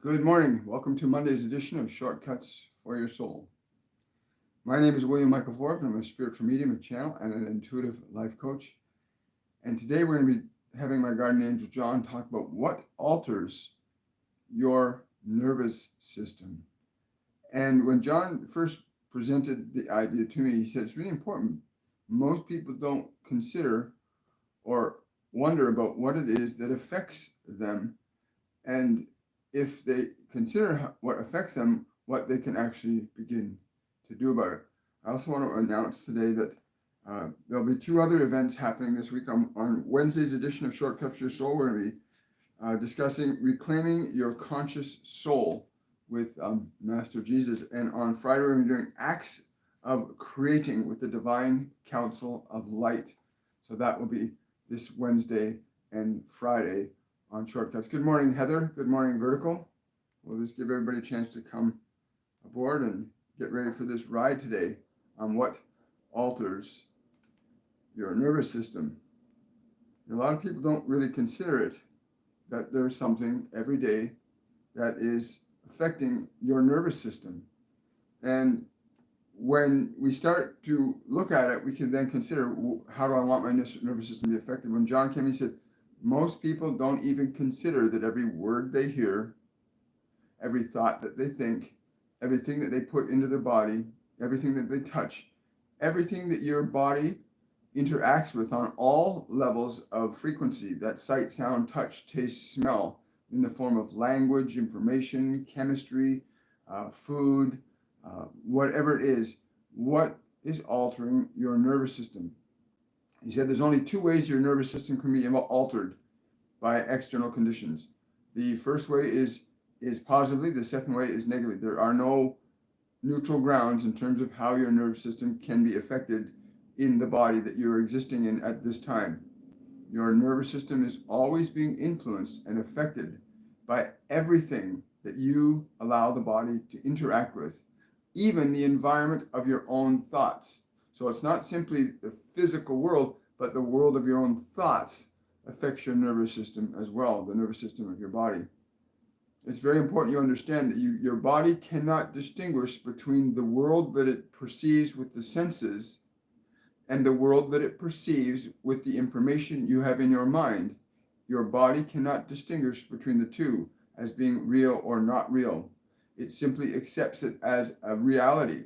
Good morning. Welcome to Monday's edition of Shortcuts for Your Soul. My name is William Michael Forbes. I'm a spiritual medium and channel and an intuitive life coach. And today we're going to be having my guardian angel John talk about what alters your nervous system. And when John first presented the idea to me, he said it's really important. Most people don't consider or wonder about what it is that affects them, and if they consider what affects them, what they can actually begin to do about it. I also want to announce today that there'll be two other events happening this week. On Wednesday's edition of Shortcuts for Your Soul, we're going to be discussing reclaiming your conscious soul with Master Jesus. And on Friday, we're going to be doing acts of creating with the Divine Council of Light. So that will be this Wednesday and Friday on Shortcuts. Good morning, Heather. Good morning, Vertical. We'll just give everybody a chance to come aboard and get ready for this ride today on what alters your nervous system. A lot of people don't really consider it, that there's something every day that is affecting your nervous system. And when we start to look at it, we can then consider, how do I want my nervous system to be affected? When John came, he said, most people don't even consider that every word they hear, every thought that they think, everything that they put into their body, everything that they touch, everything that your body interacts with on all levels of frequency, that sight, sound, touch, taste, smell, in the form of language, information, chemistry, food, whatever it is, what is altering your nervous system? He said there's only two ways your nervous system can be altered by external conditions. The first way is positively, the second way is negatively. There are no neutral grounds in terms of how your nervous system can be affected in the body that you're existing in at this time. Your nervous system is always being influenced and affected by everything that you allow the body to interact with, even the environment of your own thoughts. So it's not simply the physical world, but the world of your own thoughts affects your nervous system as well, the nervous system of your body. It's very important you understand that your body cannot distinguish between the world that it perceives with the senses and the world that it perceives with the information you have in your mind. Your body cannot distinguish between the two as being real or not real. It simply accepts it as a reality.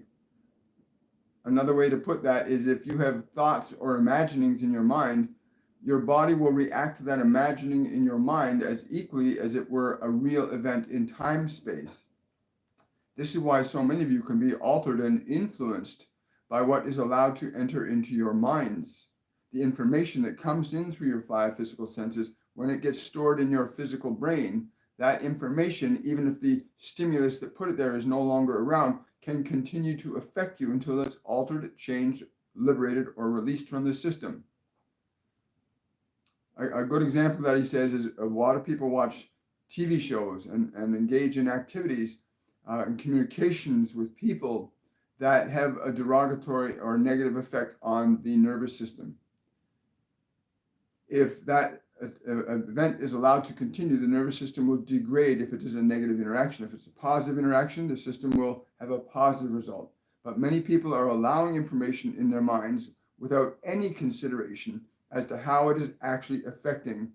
Another way to put that is, if you have thoughts or imaginings in your mind, your body will react to that imagining in your mind as equally as it were a real event in time-space. This is why so many of you can be altered and influenced by what is allowed to enter into your minds. The information that comes in through your five physical senses, when it gets stored in your physical brain, that information, even if the stimulus that put it there is no longer around, can continue to affect you until it's altered, changed, liberated, or released from the system. A good example that he says is a lot of people watch TV shows and engage in activities and communications with people that have a derogatory or negative effect on the nervous system. If that event is allowed to continue, the nervous system will degrade if it is a negative interaction. If it's a positive interaction, the system will have a positive result. But many people are allowing information in their minds without any consideration as to how it is actually affecting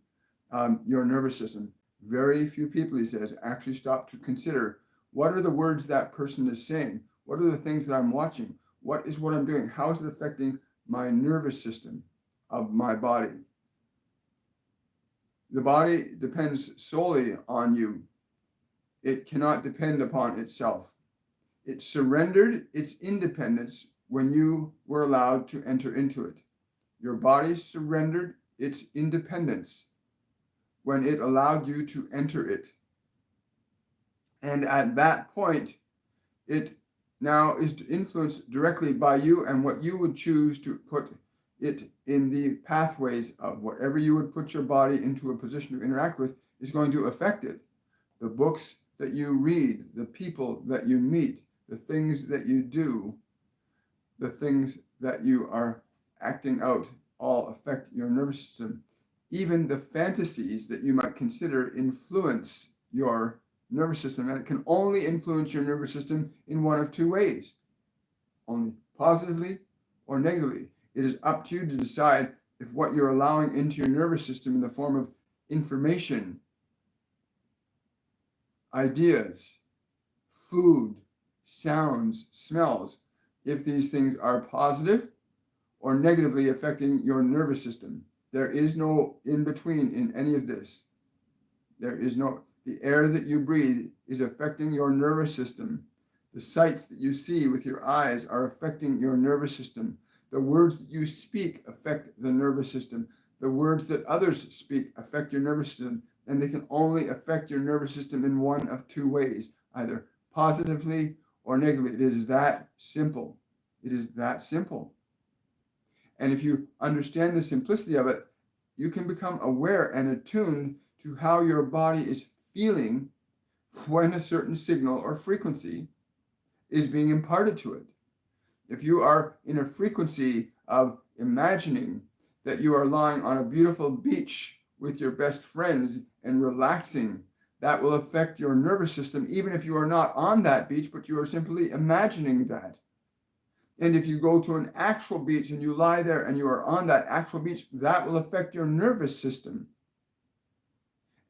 your nervous system. Very few people, he says, actually stop to consider, what are the words that person is saying? What are the things that I'm watching? What is what I'm doing? How is it affecting my nervous system of my body? The body depends solely on you. It cannot depend upon itself. It surrendered its independence when you were allowed to enter into it. Your body surrendered its independence when it allowed you to enter it. And at that point, it now is influenced directly by you and what you would choose to put it in the pathways of. Whatever you would put your body into a position to interact with is going to affect it. The books that you read, the people that you meet, the things that you do, the things that you are acting out, all affect your nervous system. Even the fantasies that you might consider influence your nervous system, and it can only influence your nervous system in one of two ways, only positively or negatively. It is up to you to decide if what you're allowing into your nervous system in the form of information, ideas, food, sounds, smells, if these things are positive or negatively affecting your nervous system. There is no in between in any of this. The air that you breathe is affecting your nervous system. The sights that you see with your eyes are affecting your nervous system. The words that you speak affect the nervous system. The words that others speak affect your nervous system, and they can only affect your nervous system in one of two ways, either positively or negatively. It is that simple. It is that simple. And if you understand the simplicity of it, you can become aware and attuned to how your body is feeling when a certain signal or frequency is being imparted to it. If you are in a frequency of imagining that you are lying on a beautiful beach with your best friends and relaxing, that will affect your nervous system, even if you are not on that beach, but you are simply imagining that. And if you go to an actual beach and you lie there and you are on that actual beach, that will affect your nervous system.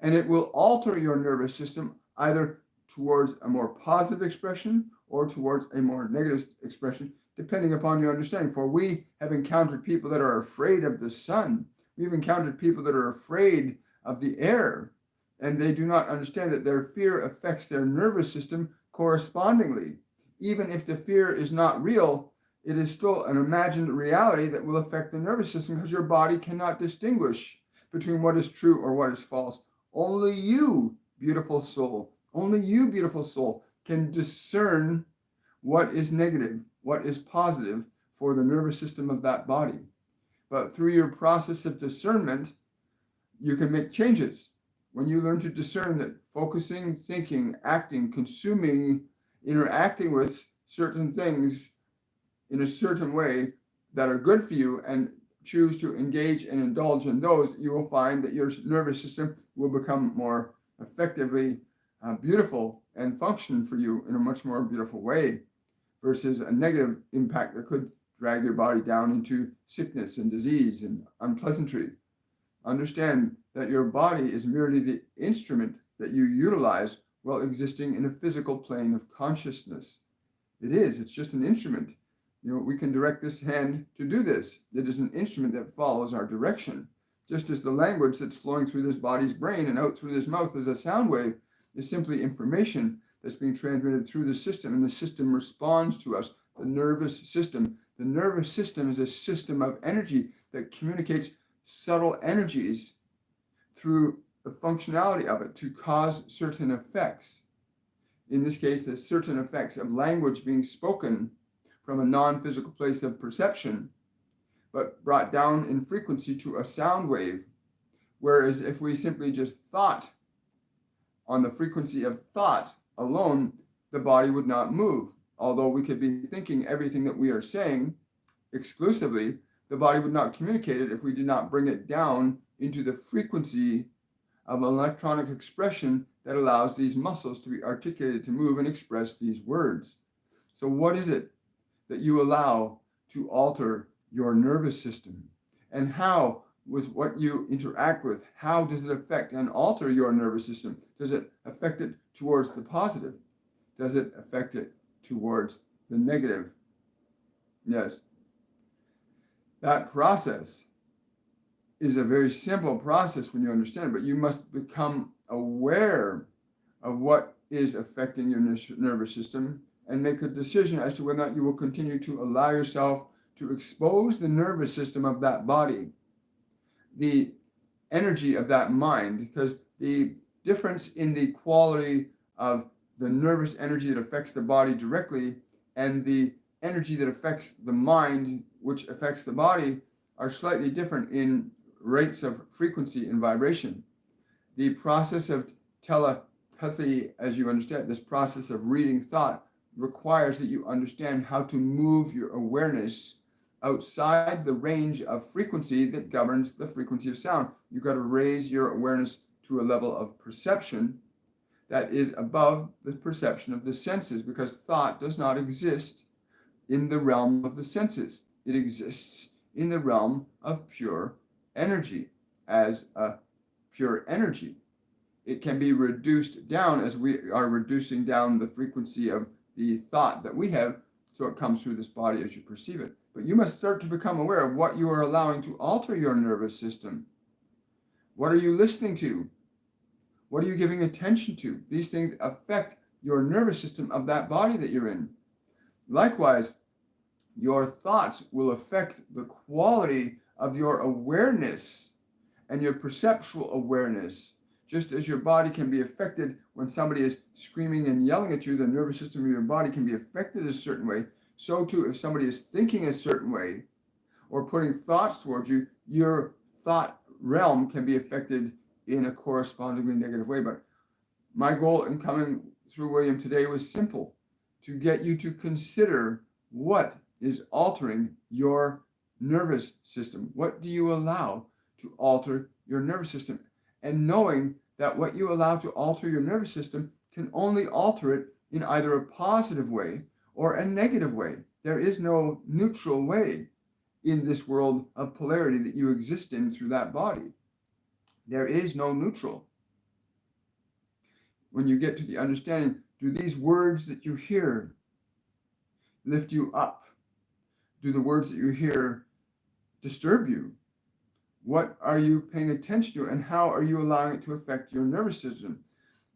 And it will alter your nervous system either towards a more positive expression or towards a more negative expression, depending upon your understanding. For we have encountered people that are afraid of the sun. We've encountered people that are afraid of the air, and they do not understand that their fear affects their nervous system correspondingly. Even if the fear is not real, it is still an imagined reality that will affect the nervous system, because your body cannot distinguish between what is true or what is false. Only you, beautiful soul, can discern what is negative, what is positive for the nervous system of that body. But through your process of discernment, you can make changes. When you learn to discern that focusing, thinking, acting, consuming, interacting with certain things in a certain way that are good for you, and choose to engage and indulge in those, you will find that your nervous system will become more effectively beautiful and function for you in a much more beautiful way, versus a negative impact that could drag your body down into sickness and disease and unpleasantry. Understand that your body is merely the instrument that you utilize while existing in a physical plane of consciousness. It's just an instrument. We can direct this hand to do this. It is an instrument that follows our direction. Just as the language that's flowing through this body's brain and out through this mouth as a sound wave is simply information that's being transmitted through the system, and the system responds to us. The nervous system is a system of energy that communicates subtle energies through the functionality of it to cause certain effects. In this case, the certain effects of language being spoken from a non-physical place of perception, but brought down in frequency to a sound wave. Whereas if we simply just thought on the frequency of thought alone, the body would not move. Although we could be thinking everything that we are saying exclusively, the body would not communicate it if we did not bring it down into the frequency of an electronic expression that allows these muscles to be articulated to move and express these words. So what is it that you allow to alter your nervous system? And how, with what you interact with, how does it affect and alter your nervous system? Does it affect it towards the positive? Does it affect it towards the negative? Yes. That process is a very simple process when you understand, but you must become aware of what is affecting your nervous system and make a decision as to whether or not you will continue to allow yourself to expose the nervous system of that body, the energy of that mind, because the difference in the quality of the nervous energy that affects the body directly and the energy that affects the mind, which affects the body, are slightly different in rates of frequency and vibration. The process of telepathy, as you understand, this process of reading thought, requires that you understand how to move your awareness outside the range of frequency that governs the frequency of sound. You've got to raise your awareness to a level of perception that is above the perception of the senses, because thought does not exist in the realm of the senses. It exists in the realm of pure energy, as a pure energy. It can be reduced down as we are reducing down the frequency of the thought that we have, so it comes through this body as you perceive it. But you must start to become aware of what you are allowing to alter your nervous system. What are you listening to? What are you giving attention to? These things affect your nervous system of that body that you're in. Likewise, your thoughts will affect the quality of your awareness and your perceptual awareness. Just as your body can be affected when somebody is screaming and yelling at you, the nervous system of your body can be affected a certain way. So too, if somebody is thinking a certain way or putting thoughts towards you, your thought realm can be affected in a correspondingly negative way. But my goal in coming through William today was simple: to get you to consider what is altering your nervous system. What do you allow to alter your nervous system? And knowing that what you allow to alter your nervous system can only alter it in either a positive way or a negative way. There is no neutral way in this world of polarity that you exist in through that body. There is no neutral. When you get to the understanding, do these words that you hear lift you up? Do the words that you hear disturb you? What are you paying attention to, and how are you allowing it to affect your nervous system?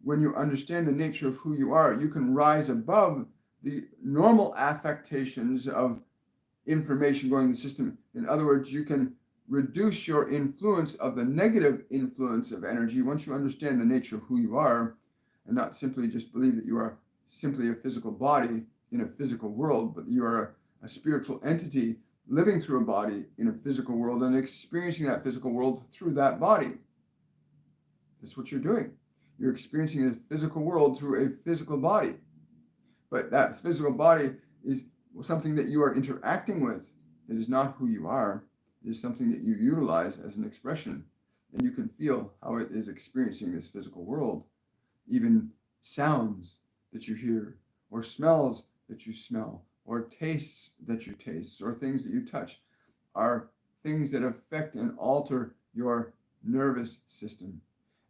When you understand the nature of who you are, you can rise above the normal affectations of information going in the system. In other words, you can reduce your influence of the negative influence of energy once you understand the nature of who you are, and not simply just believe that you are simply a physical body in a physical world, but you are a spiritual entity living through a body in a physical world and experiencing that physical world through that body. That's what you're doing. You're experiencing the physical world through a physical body. But that physical body is something that you are interacting with. It is not who you are. It is something that you utilize as an expression. And you can feel how it is experiencing this physical world. Even sounds that you hear, or smells that you smell, or tastes that you taste, or things that you touch, are things that affect and alter your nervous system.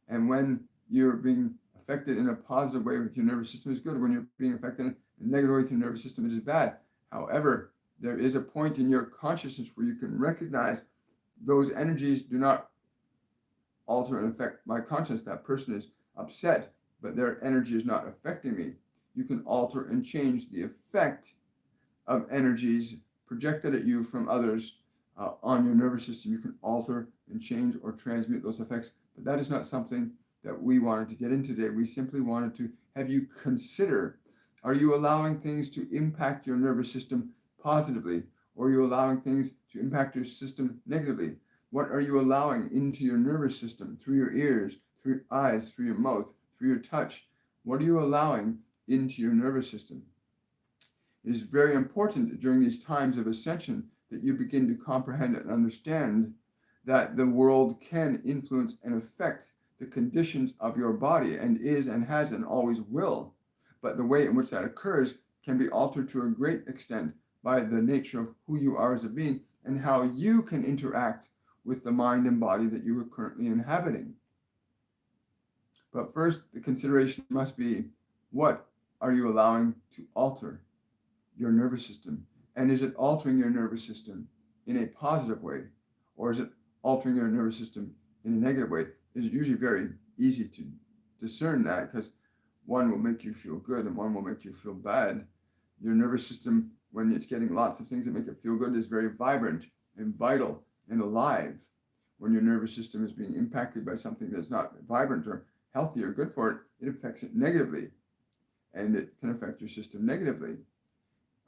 And when you're being affected in a positive way with your nervous system, is good. When you're being affected in a negative way with your nervous system, it is bad. However, there is a point in your consciousness where you can recognize those energies do not alter and affect my consciousness. That person is upset, but their energy is not affecting me. You can alter and change the effect of energies projected at you from others on your nervous system. You can alter and change or transmute those effects, but that is not something that we wanted to get into today. We simply wanted to have you consider, are you allowing things to impact your nervous system positively, or are you allowing things to impact your system negatively? What are you allowing into your nervous system through your ears, through your eyes, through your mouth, through your touch? What are you allowing into your nervous system? It is very important during these times of ascension that you begin to comprehend and understand that the world can influence and affect the conditions of your body, and is and has and always will. But the way in which that occurs can be altered to a great extent by the nature of who you are as a being and how you can interact with the mind and body that you are currently inhabiting. But first, the consideration must be, what are you allowing to alter your nervous system? And is it altering your nervous system in a positive way, or is it altering your nervous system in a negative way? It's usually very easy to discern that, because one will make you feel good and one will make you feel bad. Your nervous system, when it's getting lots of things that make it feel good, is very vibrant and vital and alive. When your nervous system is being impacted by something that's not vibrant or healthy or good for it, it affects it negatively, and it can affect your system negatively.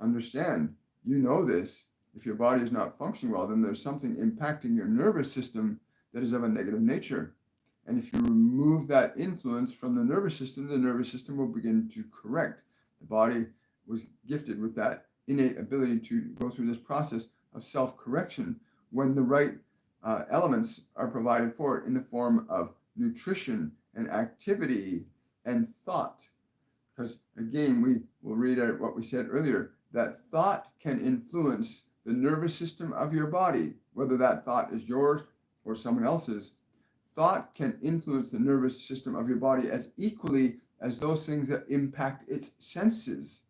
Understand, you know this. If your body is not functioning well, then there's something impacting your nervous system that is of a negative nature. And if you remove that influence from the nervous system will begin to correct. The body was gifted with that innate ability to go through this process of self-correction when the right elements are provided for it in the form of nutrition and activity and thought. Because again, we will read out what we said earlier, that thought can influence the nervous system of your body, whether that thought is yours or someone else's. Thought can influence the nervous system of your body as equally as those things that impact its senses.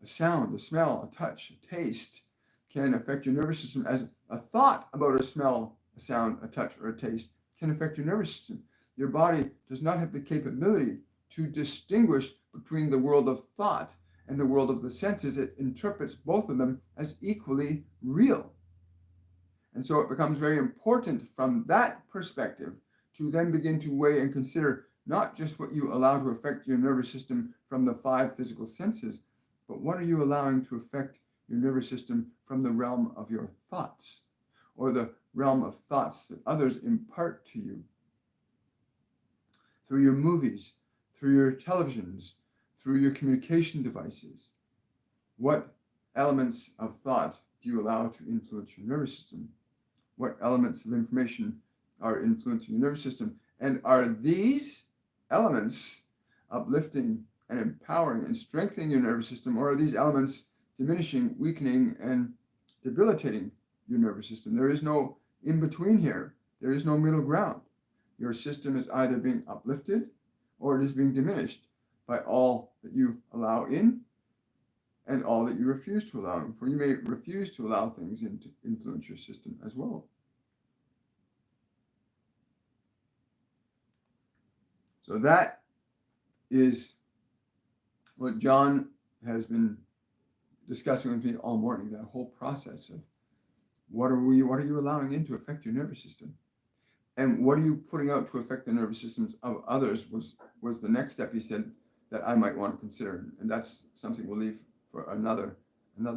A sound, a smell, a touch, a taste can affect your nervous system as a thought about a smell, a sound, a touch, or a taste can affect your nervous system. Your body does not have the capability to distinguish between the world of thought and the world of the senses. It interprets both of them as equally real. And so it becomes very important from that perspective to then begin to weigh and consider not just what you allow to affect your nervous system from the 5 physical senses, but what are you allowing to affect your nervous system from the realm of your thoughts, or the realm of thoughts that others impart to you through your movies, through your televisions, through your communication devices. What elements of thought do you allow to influence your nervous system? What elements of information are influencing your nervous system? And are these elements uplifting and empowering and strengthening your nervous system, or are these elements diminishing, weakening, and debilitating your nervous system? There is no in between here. There is no middle ground. Your system is either being uplifted or it is being diminished by all that you allow in and all that you refuse to allow in. For you may refuse to allow things in to influence your system as well. So that is what John has been discussing with me all morning, that whole process of what are you allowing in to affect your nervous system? And what are you putting out to affect the nervous systems of others was the next step he said that I might want to consider. And that's something we'll leave for another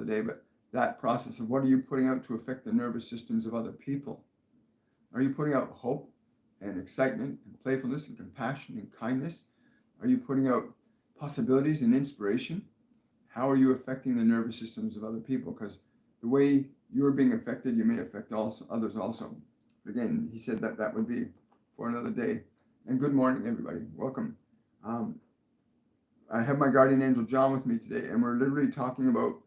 day. But that process of what are you putting out to affect the nervous systems of other people? Are you putting out hope and excitement and playfulness and compassion and kindness? Are you putting out possibilities and inspiration? How are you affecting the nervous systems of other people? Because the way you're being affected, you may affect others also. Again, he said that would be for another day. And good morning, everybody. Welcome. I have my guardian angel John with me today, and we're literally talking about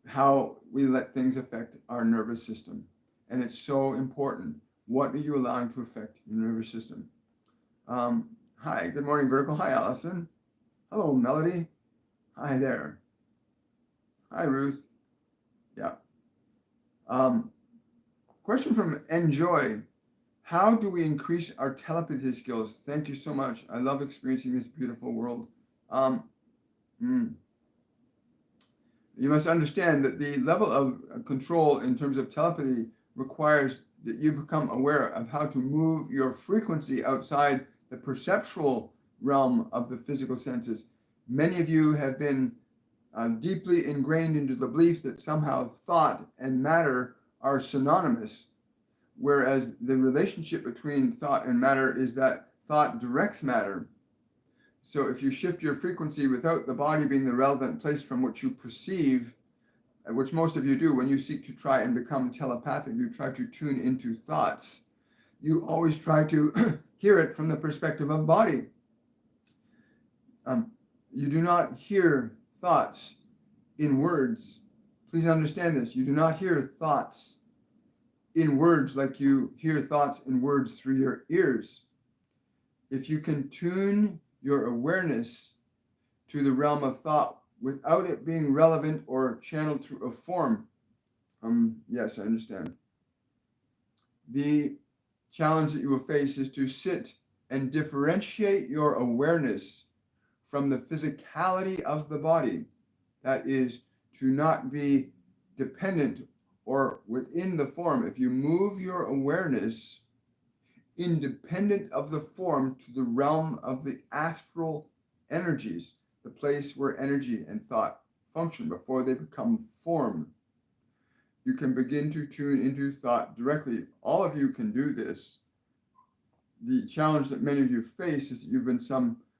how we let things affect our nervous system. And it's so important. What are you allowing to affect your nervous system? Hi, good morning, Vertical. Hi, Allison. Hello, Melody. Hi there. Hi, Ruth. Yeah. Question from Enjoy. How do we increase our telepathy skills? Thank you so much. I love experiencing this beautiful world. You must understand that the level of control in terms of telepathy requires that you become aware of how to move your frequency outside the perceptual realm of the physical senses. Many of you have been deeply ingrained into the belief that somehow thought and matter are synonymous, whereas the relationship between thought and matter is that thought directs matter. So if you shift your frequency without the body being the relevant place from which you perceive, which most of you do when you seek to try and become telepathic, you try to tune into thoughts. You always try to hear it from the perspective of body. You do not hear thoughts in words. Please understand this. You do not hear thoughts in words like you hear thoughts in words through your ears. If you can tune your awareness to the realm of thought without it being relevant or channeled through a form, yes, I understand. The challenge that you will face is to sit and differentiate your awareness from the physicality of the body. That is, to not be dependent or within the form. If you move your awareness independent of the form to the realm of the astral energies, the place where energy and thought function before they become form, you can begin to tune into thought directly. All of you can do this. The challenge that many of you face is that you've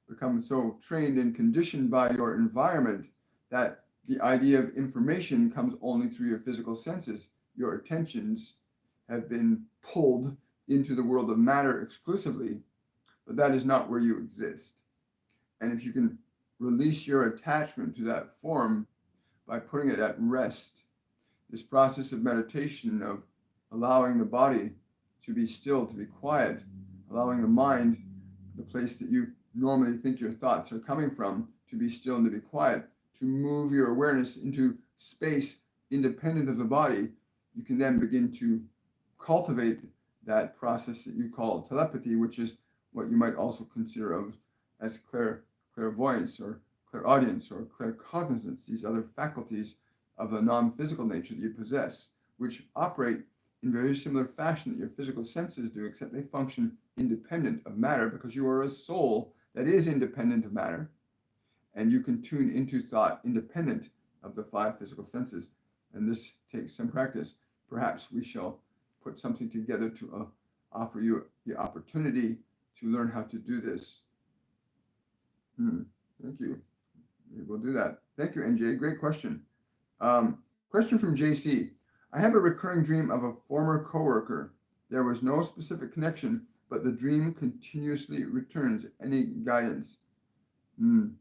become so trained and conditioned by your environment that the idea of information comes only through your physical senses. Your attentions have been pulled into the world of matter exclusively, but that is not where you exist. And if you can release your attachment to that form by putting it at rest, this process of meditation, of allowing the body to be still, to be quiet, allowing the mind, the place that you normally think your thoughts are coming from, to be still and to be quiet, to move your awareness into space independent of the body, you can then begin to cultivate that process that you call telepathy, which is what you might also consider of as clairvoyance or clairaudience or claircognizance, these other faculties of a non-physical nature that you possess, which operate in very similar fashion that your physical senses do, except they function independent of matter, because you are a soul that is independent of matter, and you can tune into thought independent of the five physical senses. And this takes some practice. Perhaps we shall put something together to offer you the opportunity to learn how to do this. Thank you. We'll do that. Thank you, NJ. Great question. Question from JC. I have a recurring dream of a former coworker. There was no specific connection, but the dream continuously returns. Any guidance? The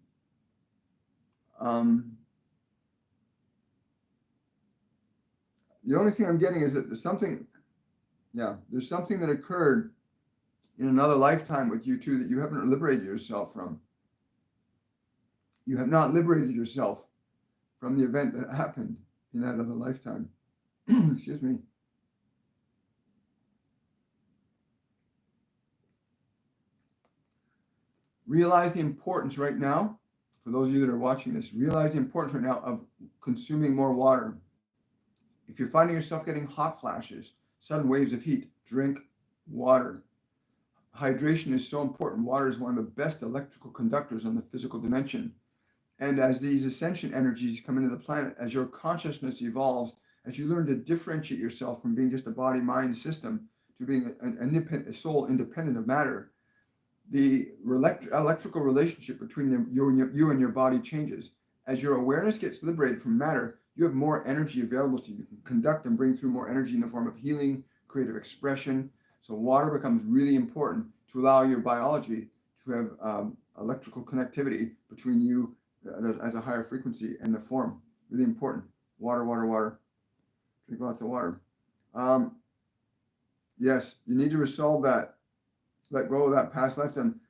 only thing I'm getting is that there's something that occurred in another lifetime with you two that you haven't liberated yourself from. You have not liberated yourself from the event that happened in that other lifetime. Excuse me. Realize the importance right now, for those of you that are watching this, realize the importance right now of consuming more water. If you're finding yourself getting hot flashes, sudden waves of heat, drink water. Hydration is so important. Water is one of the best electrical conductors on the physical dimension. And as these ascension energies come into the planet, as your consciousness evolves, as you learn to differentiate yourself from being just a body-mind system to being a soul independent of matter, the electrical relationship between you and your body changes. As your awareness gets liberated from matter, you have more energy available to you. You can conduct and bring through more energy in the form of healing, creative expression. So water becomes really important to allow your biology to have electrical connectivity between you as a higher frequency and the form. Really important. Water, water, water. Drink lots of water. Yes, you need to resolve that. Let go of that past lifetime.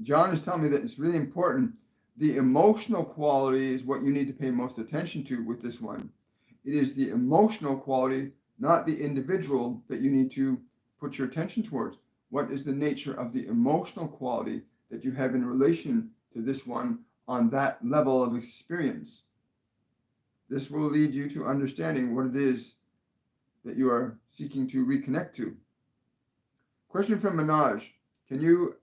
John is telling me that it's really important. The emotional quality is what you need to pay most attention to with this one. It is the emotional quality, not the individual, that you need to put your attention towards. What is the nature of the emotional quality that you have in relation to this one on that level of experience? This will lead you to understanding what it is that you are seeking to reconnect to. Question from Manoj. Can you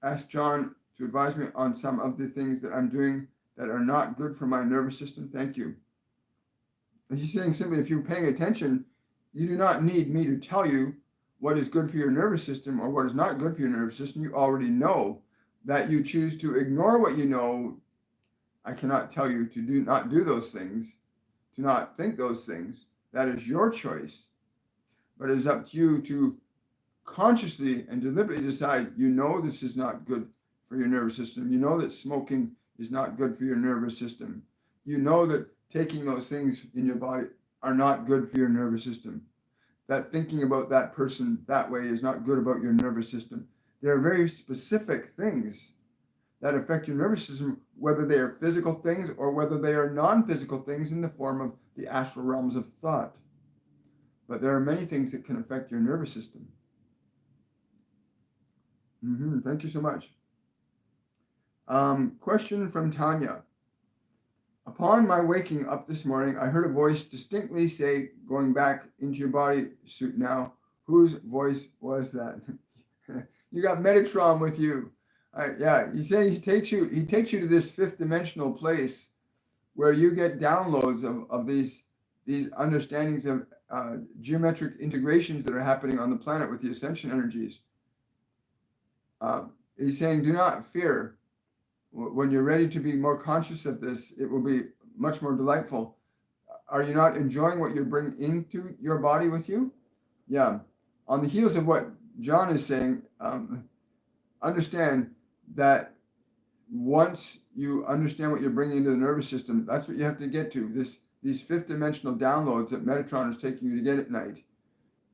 ask John to advise me on some of the things that I'm doing that are not good for my nervous system? Thank you. And he's saying simply, if you're paying attention, you do not need me to tell you what is good for your nervous system or what is not good for your nervous system. You already know. That you choose to ignore what you know, I cannot tell you to not do those things, to not think those things. That is your choice. But it is up to you to consciously and deliberately decide, you know this is not good for your nervous system. You know that smoking is not good for your nervous system. You know that taking those things in your body are not good for your nervous system. That thinking about that person that way is not good about your nervous system. There are very specific things that affect your nervous system, whether they are physical things or whether they are non-physical things in the form of the astral realms of thought. But there are many things that can affect your nervous system. Thank you so much. Question from Tanya. Upon my waking up this morning, I heard a voice distinctly say, going back into your body suit now. Whose voice was that? You got Metatron with you. Yeah, he's saying he takes you to this fifth dimensional place where you get downloads of these understandings of geometric integrations that are happening on the planet with the ascension energies. He's saying, do not fear. When you're ready to be more conscious of this, it will be much more delightful. Are you not enjoying what you're bringing into your body with you? Yeah. On the heels of what John is saying, understand that once you understand what you're bringing into the nervous system, that's what you have to get to. These fifth dimensional downloads that Metatron is taking you to get at night.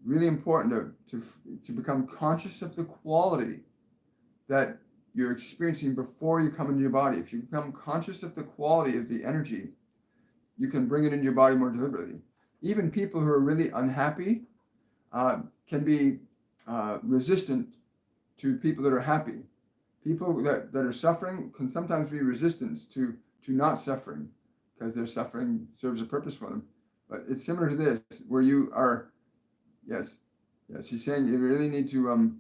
Really important to become conscious of the quality that you're experiencing before you come into your body. If you become conscious of the quality of the energy, you can bring it into your body more deliberately. Even people who are really unhappy can be resistant to people that are happy. People that are suffering can sometimes be resistant to not suffering because their suffering serves a purpose for them. But it's similar to this, where you are, yes, he's saying you really need to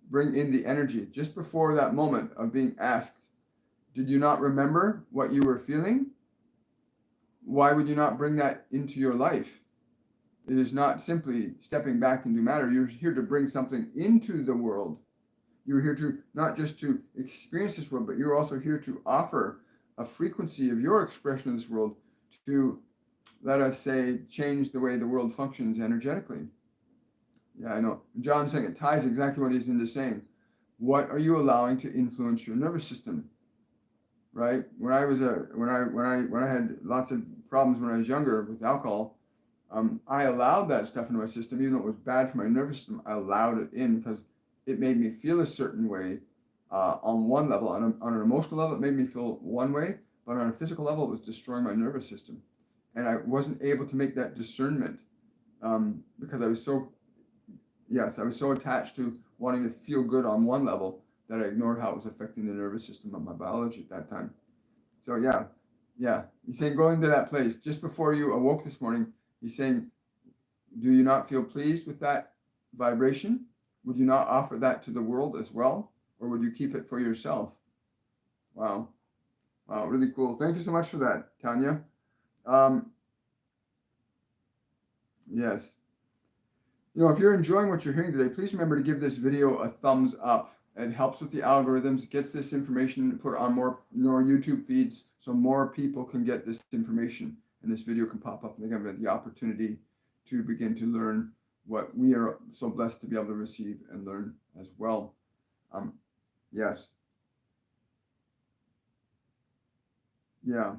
bring in the energy. Just before that moment of being asked, did you not remember what you were feeling? Why would you not bring that into your life? It is not simply stepping back into matter. You're here to bring something into the world. You're here to not just to experience this world, but you're also here to offer a frequency of your expression of this world to, let us say, change the way the world functions energetically. Yeah, I know. John's saying it ties exactly what he's into saying. What are you allowing to influence your nervous system? Right? When I had lots of problems when I was younger with alcohol, I allowed that stuff into my system, even though it was bad for my nervous system. I allowed it in because it made me feel a certain way on one level. On an emotional level, it made me feel one way, but on a physical level, it was destroying my nervous system. And I wasn't able to make that discernment because I was so attached to wanting to feel good on one level that I ignored how it was affecting the nervous system of my biology at that time. So yeah. He's saying going to that place just before you awoke this morning. He's saying, do you not feel pleased with that vibration? Would you not offer that to the world as well? Or would you keep it for yourself? Wow, really cool. Thank you so much for that, Tanya. Yes. If you're enjoying what you're hearing today, please remember to give this video a thumbs up. It helps with the algorithms, gets this information put on more YouTube feeds so more people can get this information. And this video can pop up and they have the opportunity to begin to learn what we are so blessed to be able to receive and learn as well. Yes. Yeah,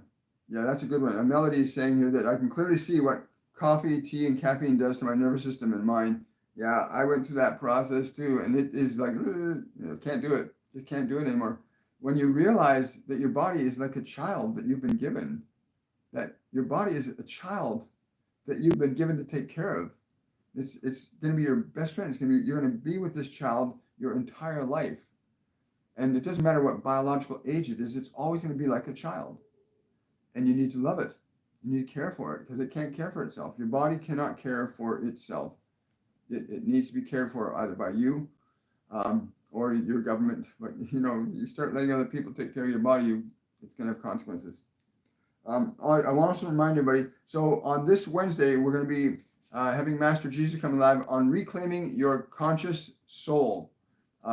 that's a good one. Melody is saying here that I can clearly see what coffee, tea, and caffeine does to my nervous system and mind. Yeah, I went through that process too, and it is like, can't do it. Just can't do it anymore. When you realize that your body is like a child that you've been given, that your body is a child that you've been given to take care of. It's going to be your best friend. You're going to be with this child your entire life. And it doesn't matter what biological age it is, it's always going to be like a child. And you need to love it. You need to care for it because it can't care for itself. Your body cannot care for itself. It needs to be cared for either by you or your government. But you start letting other people take care of your body, it's going to have consequences. I want to also remind everybody, so on this Wednesday, we're going to be having Master Jesus coming live on Reclaiming Your Conscious Soul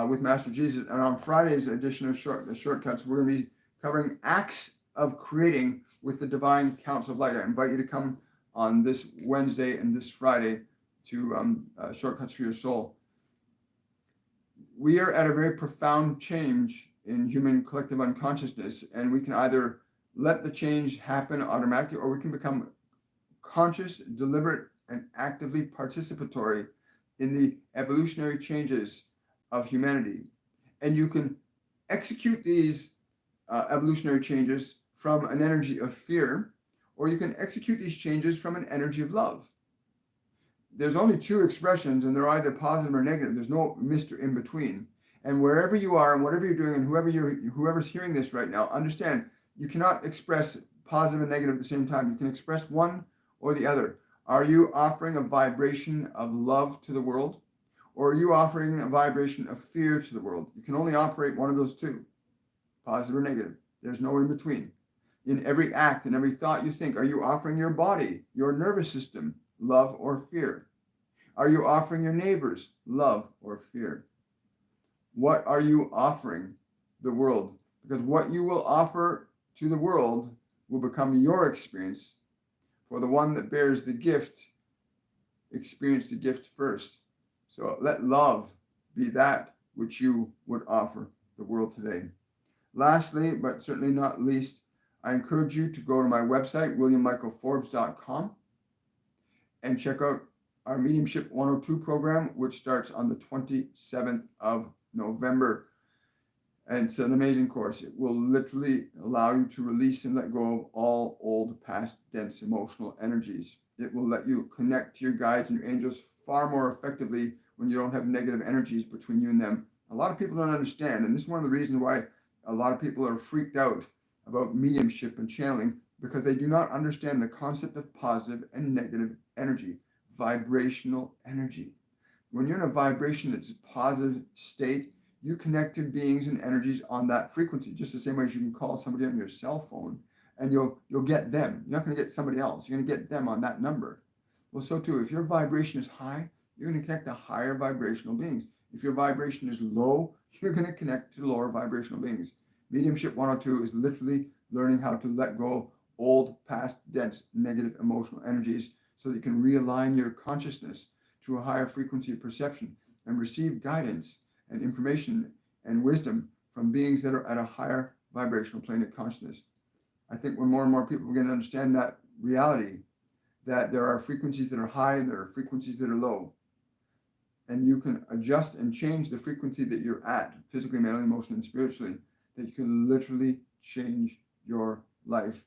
with Master Jesus. And on Friday's edition of Shortcuts, we're going to be covering Acts of Creating with the Divine Council of Light. I invite you to come on this Wednesday and this Friday to Shortcuts for Your Soul. We are at a very profound change in human collective unconsciousness, and we can either let the change happen automatically, or we can become conscious, deliberate, and actively participatory in the evolutionary changes of humanity. And you can execute these evolutionary changes from an energy of fear, or you can execute these changes from an energy of love. There's only two expressions, and they're either positive or negative. There's no Mr. in between. And wherever you are and whatever you're doing, and whoever's hearing this right now, understand you cannot express positive and negative at the same time. You can express one or the other. Are you offering a vibration of love to the world, or are you offering a vibration of fear to the world? You can only operate one of those two, positive or negative. There's no in between. In every act and every thought you think, are you offering your body, your nervous system, love or fear? Are you offering your neighbors love or fear? What are you offering the world? Because what you will offer to the world will become your experience. For the one that bears the gift, experience the gift first. So let love be that which you would offer the world today. Lastly, but certainly not least, I encourage you to go to my website, williammichaelforbes.com, and check out our Mediumship 102 program, which starts on the 27th of November. And it's an amazing course. It will literally allow you to release and let go of all old, past, dense emotional energies. It will let you connect to your guides and your angels far more effectively when you don't have negative energies between you and them. A lot of people don't understand, and this is one of the reasons why a lot of people are freaked out about mediumship and channeling, because they do not understand the concept of positive and negative energy, vibrational energy. When you're in a vibration that's a positive state, you connect to beings and energies on that frequency, just the same way as you can call somebody on your cell phone and you'll get them. You're not going to get somebody else. You're going to get them on that number. Well, so too, if your vibration is high, you're going to connect to higher vibrational beings. If your vibration is low, you're going to connect to lower vibrational beings. Mediumship 102 is literally learning how to let go of old, past, dense, negative emotional energies so that you can realign your consciousness to a higher frequency of perception and receive guidance and information and wisdom from beings that are at a higher vibrational plane of consciousness. I think when more and more people begin to understand that reality, that there are frequencies that are high and there are frequencies that are low, and you can adjust and change the frequency that you're at, physically, mentally, emotionally, and spiritually, that you can literally change your life.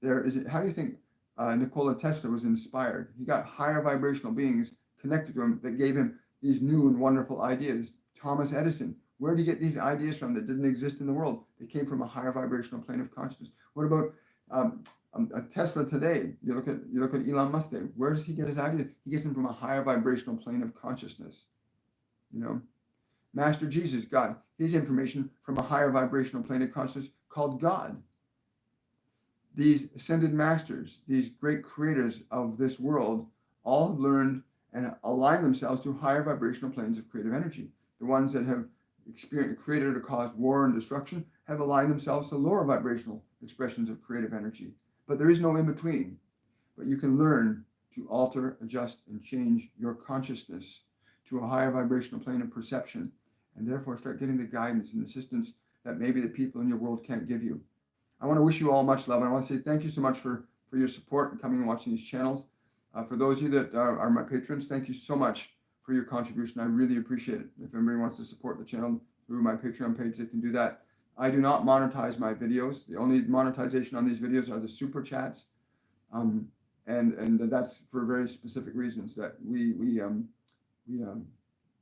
How do you think Nikola Tesla was inspired? He got higher vibrational beings connected to him that gave him these new and wonderful ideas. Thomas Edison, where did he get these ideas from that didn't exist in the world? They came from a higher vibrational plane of consciousness. What about Tesla today? You look at Elon Musk today. Where does he get his ideas? He gets them from a higher vibrational plane of consciousness. Master Jesus got his information from a higher vibrational plane of consciousness called God. These ascended masters, these great creators of this world, all have learned and align themselves to higher vibrational planes of creative energy. The ones that have created or caused war and destruction have aligned themselves to lower vibrational expressions of creative energy. But there is no in between. But you can learn to alter, adjust, and change your consciousness to a higher vibrational plane of perception, and therefore start getting the guidance and assistance that maybe the people in your world can't give you. I want to wish you all much love, and I want to say thank you so much for your support and coming and watching these channels. For those of you that are my patrons, thank you so much for your contribution. I really appreciate it. If anybody wants to support the channel through my Patreon page, they can do that. I do not monetize my videos. The only monetization on these videos are the super chats, and that's for very specific reasons that we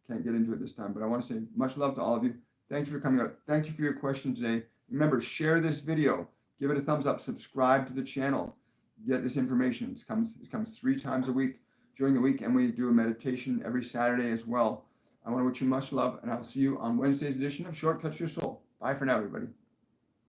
can't get into it this time. But I want to say much love to all of you. Thank you for coming out. Thank you for your questions today. Remember, share this video, give it a thumbs up, subscribe to the channel. Get this information. It comes 3 times a week during the week, and we do a meditation every Saturday as well. I want to wish you much love, and I'll see you on Wednesday's edition of Shortcuts to Your Soul. Bye for now, everybody.